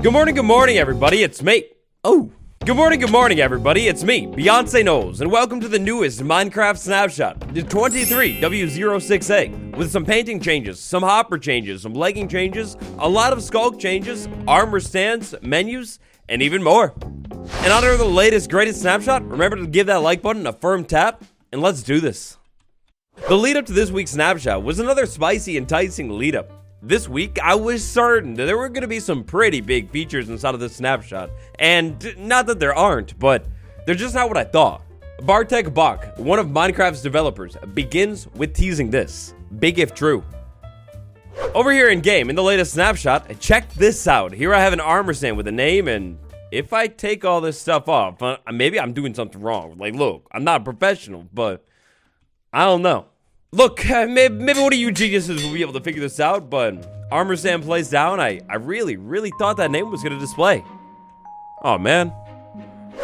Good morning, everybody. It's me. Good morning, everybody. It's me, Beyonce Knowles, and welcome to the newest Minecraft Snapshot, the 23w06a, with some painting changes, some hopper changes, some legging changes, a lot of sculk changes, armor stands, menus, and even more. In honor of the latest, greatest snapshot, remember to give that like button a firm tap, and let's do this. The lead up to this week's snapshot was another spicy, enticing lead up. This week, I was certain that there were going to be some pretty big features inside of this snapshot. And not that there aren't, but they're just not what I thought. Bartek Bach, one of Minecraft's developers, begins with teasing this. Big if true. Over here in game, in the latest snapshot, check this out. Here I have an armor stand with a name, and if I take all this stuff off, maybe I'm doing something wrong. Like, look, I'm not a professional, but I don't know. Look, maybe one of you geniuses will be able to figure this out, but armor stand plays down. I really thought that name was going to display. Oh, man.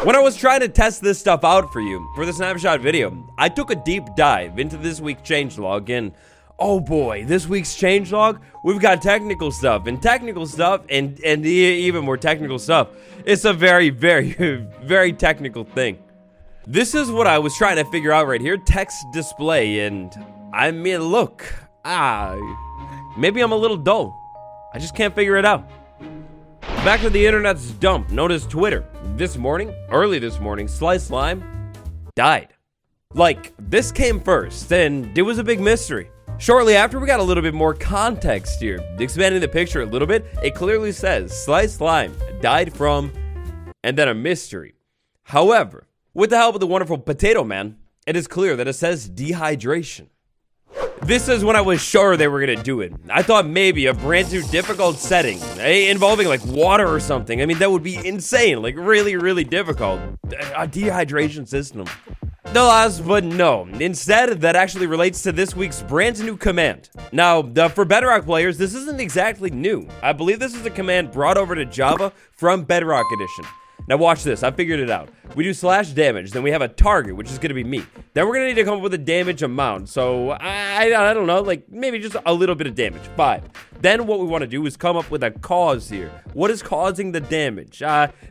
When I was trying to test this stuff out for you, for the snapshot video, I took a deep dive into this week's changelog, and oh boy, this week's changelog, we've got technical stuff, and even more technical stuff. It's a very technical thing. This is what I was trying to figure out right here, text display, and I mean, look, maybe I'm a little dull. I just can't figure it out. Back to the internet's dump, known as Twitter. Early this morning, Slice Slime died. Like, this came first, and it was a big mystery. Shortly after, we got a little bit more context here. Expanding the picture a little bit, it clearly says, Slice Slime died from, and then a mystery. However, with the help of the wonderful Potato Man, it is clear that it says dehydration. This is when I was sure they were gonna do it. I thought maybe a brand new difficult setting, involving like water or something. I mean, that would be insane, like really difficult. A dehydration system. Alas, but no. Instead, that actually relates to this week's brand new command. Now, for Bedrock players, this isn't exactly new. I believe this is a command brought over to Java from Bedrock Edition. Now watch this, I figured it out. We do /damage, then we have a target, which is going to be me. Then we're going to need to come up with a damage amount. So, I don't know, like maybe just a little bit of damage, 5. Then what we want to do is come up with a cause here. What is causing the damage?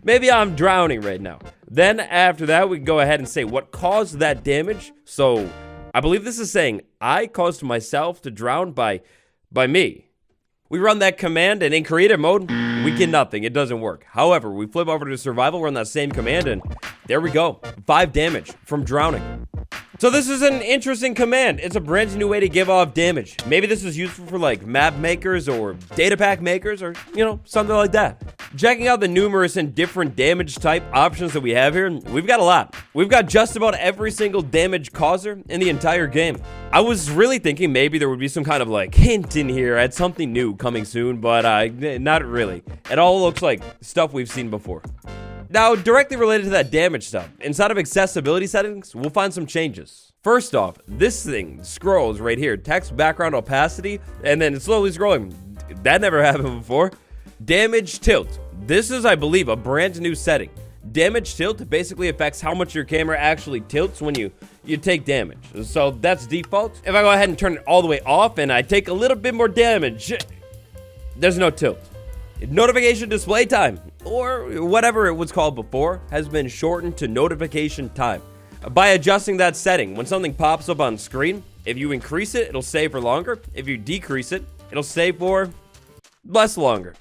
Maybe I'm drowning right now. Then after that, we can go ahead and say what caused that damage. So, I believe this is saying I caused myself to drown by me. We run that command, and in creative mode, we get nothing. It doesn't work. However, we flip over to survival, run that same command, and there we go. 5 damage from drowning. So this is an interesting command. It's a brand new way to give off damage. Maybe this is useful for like map makers or data pack makers or, something like that. Checking out the numerous and different damage type options that we have here, we've got a lot. We've got just about every single damage causer in the entire game. I was really thinking maybe there would be some kind of like hint in here at something new coming soon, but not really. It all looks like stuff we've seen before. Now, directly related to that damage stuff, inside of accessibility settings, we'll find some changes. First off, this thing scrolls right here, text background opacity, and then it's slowly scrolling. That never happened before. Damage tilt. This is, I believe, a brand new setting. Damage tilt basically affects how much your camera actually tilts when you take damage. So that's default. If I go ahead and turn it all the way off and I take a little bit more damage, there's no tilt. Notification display time, or whatever it was called before, has been shortened to notification time. By adjusting that setting, when something pops up on screen, if you increase it, it'll stay for longer. If you decrease it, it'll stay for less longer.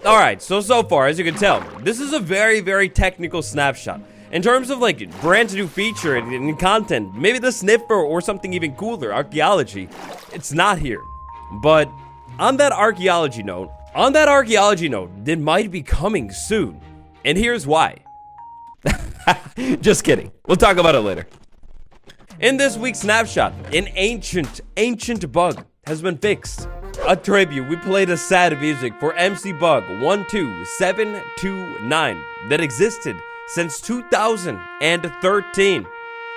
Alright, so far, as you can tell, this is a very technical snapshot. In terms of like brand new feature and content, maybe the sniff or something even cooler, archaeology, it's not here. But on that archaeology note, it might be coming soon. And here's why. Just kidding. We'll talk about it later. In this week's snapshot, an ancient bug has been fixed. A tribute, we played a sad music for MC Bug 12729 that existed since 2013.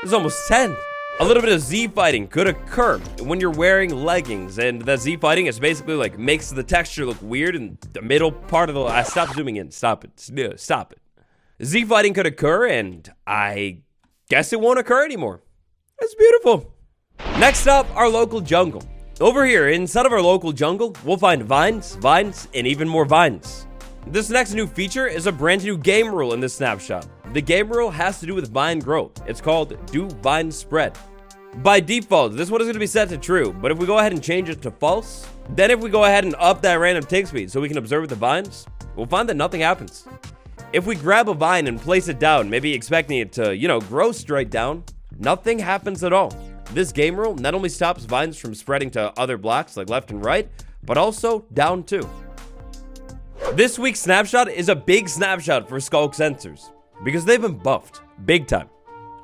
It's almost 10. A little bit of Z-fighting could occur when you're wearing leggings, and the Z-fighting is basically like makes the texture look weird in the middle part of the... stop zooming in. Stop it. Z-fighting could occur, and I guess it won't occur anymore. That's beautiful. Next up, our local jungle. Over here, inside of our local jungle, we'll find vines, and even more vines. This next new feature is a brand new game rule in this snapshot. The game rule has to do with vine growth. It's called do vine spread. By default, this one is going to be set to true, but if we go ahead and change it to false, then if we go ahead and up that random tick speed so we can observe the vines, we'll find that nothing happens. If we grab a vine and place it down, maybe expecting it to, grow straight down, nothing happens at all. This game rule not only stops vines from spreading to other blocks like left and right, but also down too. This week's snapshot is a big snapshot for sculk sensors because they've been buffed big time.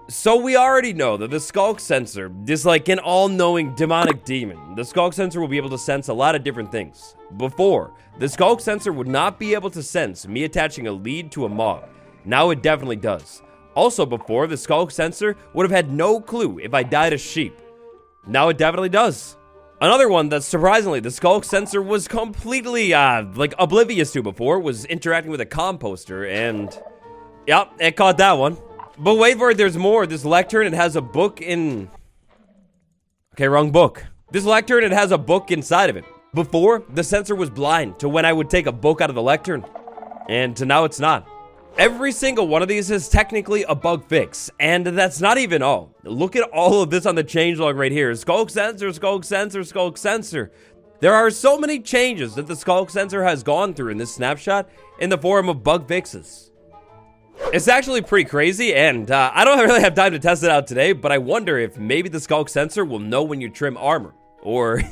So we already know that the sculk sensor is like an all-knowing demonic demon. The sculk sensor will be able to sense a lot of different things. Before, the sculk sensor would not be able to sense me attaching a lead to a mob. Now it definitely does. Also before, the sculk sensor would have had no clue if I died a sheep. Now it definitely does. Another one that surprisingly the sculk sensor was completely oblivious to before was interacting with a composter, and yep, it caught that one. But wait for it, there's more. This lectern, it has a book in... Okay, wrong book. This lectern, it has a book inside of it. Before, the sensor was blind to when I would take a book out of the lectern, and to now it's not. Every single one of these is technically a bug fix, and that's not even all. Look at all of this on the changelog right here. Sculk sensor, sculk sensor, sculk sensor. There are so many changes that the sculk sensor has gone through in this snapshot in the form of bug fixes. It's actually pretty crazy, and I don't really have time to test it out today, but I wonder if maybe the sculk sensor will know when you trim armor. Or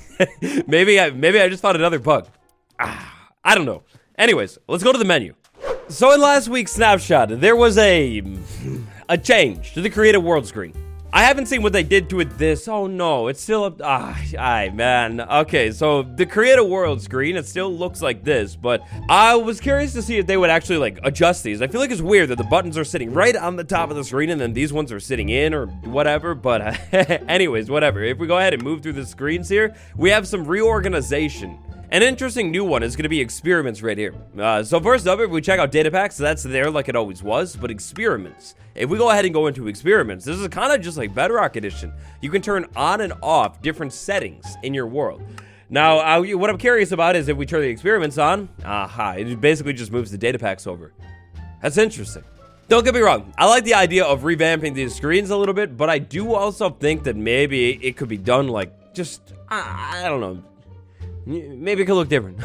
maybe I just found another bug. I don't know. Anyways, let's go to the menu. So in last week's snapshot, there was a change to the creative world screen. I haven't seen what they did to it this. Oh no, it's still up. Man. Okay, so the creative world screen, it still looks like this, but I was curious to see if they would actually adjust these. I feel like it's weird that the buttons are sitting right on the top of the screen and then these ones are sitting in or whatever, but anyways, whatever. If we go ahead and move through the screens here, we have some reorganization. An interesting new one is going to be experiments right here. So first up, if we check out data packs, that's there like it always was, but experiments. If we go ahead and go into experiments, this is kind of just like Bedrock Edition. You can turn on and off different settings in your world. Now, what I'm curious about is if we turn the experiments on, it basically just moves the data packs over. That's interesting. Don't get me wrong, I like the idea of revamping these screens a little bit, but I do also think that maybe it could be done I don't know. Maybe it could look different.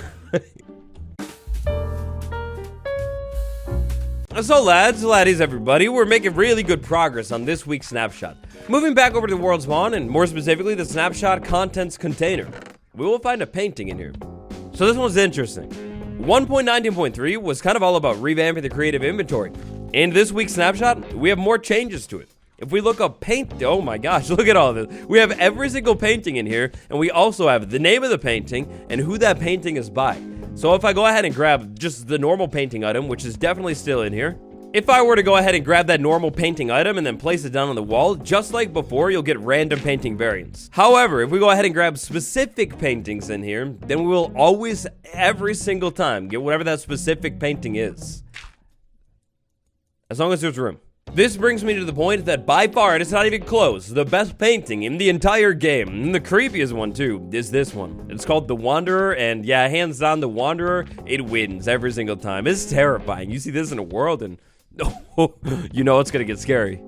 So laddies, everybody, we're making really good progress on this week's snapshot. Moving back over to the world spawn, and more specifically the snapshot contents container, we will find a painting in here. So this one's interesting. 1.19.3 was kind of all about revamping the creative inventory. In this week's snapshot, we have more changes to it. If we look up paint, oh my gosh, look at all this. We have every single painting in here, and we also have the name of the painting and who that painting is by. So if I go ahead and grab just the normal painting item, which is definitely still in here, if I were to go ahead and grab that normal painting item and then place it down on the wall, just like before, you'll get random painting variants. However, if we go ahead and grab specific paintings in here, then we will always, every single time, get whatever that specific painting is. As long as there's room. This brings me to the point that by far, and it's not even close, the best painting in the entire game, and the creepiest one too, is this one. It's called The Wanderer, and yeah, hands down, The Wanderer, it wins every single time. It's terrifying. You see this in a world, and you know it's gonna get scary.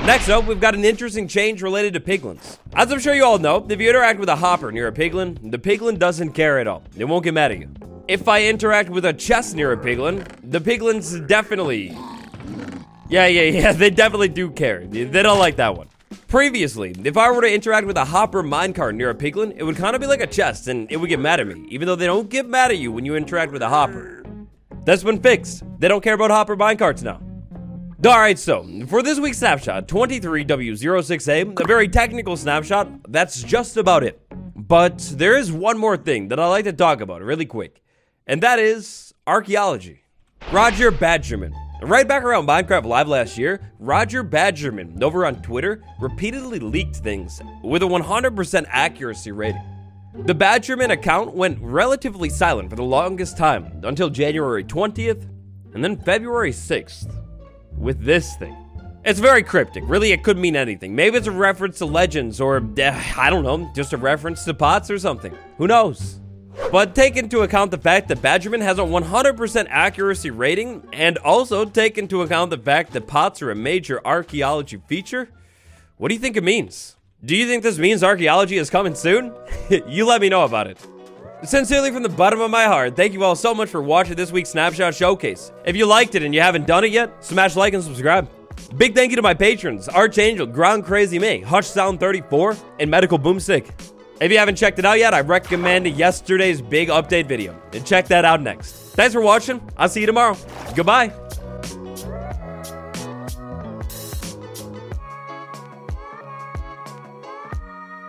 Next up, we've got an interesting change related to piglins. As I'm sure you all know, if you interact with a hopper near a piglin, the piglin doesn't care at all. It won't get mad at you. If I interact with a chest near a piglin, the piglins definitely... Yeah, they definitely do care. They don't like that one. Previously, if I were to interact with a hopper minecart near a piglin, it would kind of be like a chest, and it would get mad at me, even though they don't get mad at you when you interact with a hopper. That's been fixed. They don't care about hopper minecarts now. Alright, so, for this week's snapshot, 23w06a, a very technical snapshot, that's just about it. But there is one more thing that I'd like to talk about really quick, and that is archaeology. Roger Badgerman. Right back around Minecraft Live last year, Roger Badgerman over on Twitter repeatedly leaked things with a 100% accuracy rating. The Badgerman account went relatively silent for the longest time until January 20th and then February 6th with this thing. It's very cryptic. Really, it could mean anything. Maybe it's a reference to legends or, I don't know, just a reference to pots or something. Who knows? But take into account the fact that Badgerman has a 100% accuracy rating, and also take into account the fact that pots are a major archaeology feature. What do you think it means? Do you think this means archaeology is coming soon? You let me know about it. Sincerely from the bottom of my heart, thank you all so much for watching this week's Snapshot Showcase. If you liked it and you haven't done it yet, smash like and subscribe. Big thank you to my patrons, Archangel, Ground Crazy May, Hush Sound 34, and Medical Boomstick. If you haven't checked it out yet, I recommend yesterday's big update video, and check that out next. Thanks for watching. I'll see you tomorrow. Goodbye.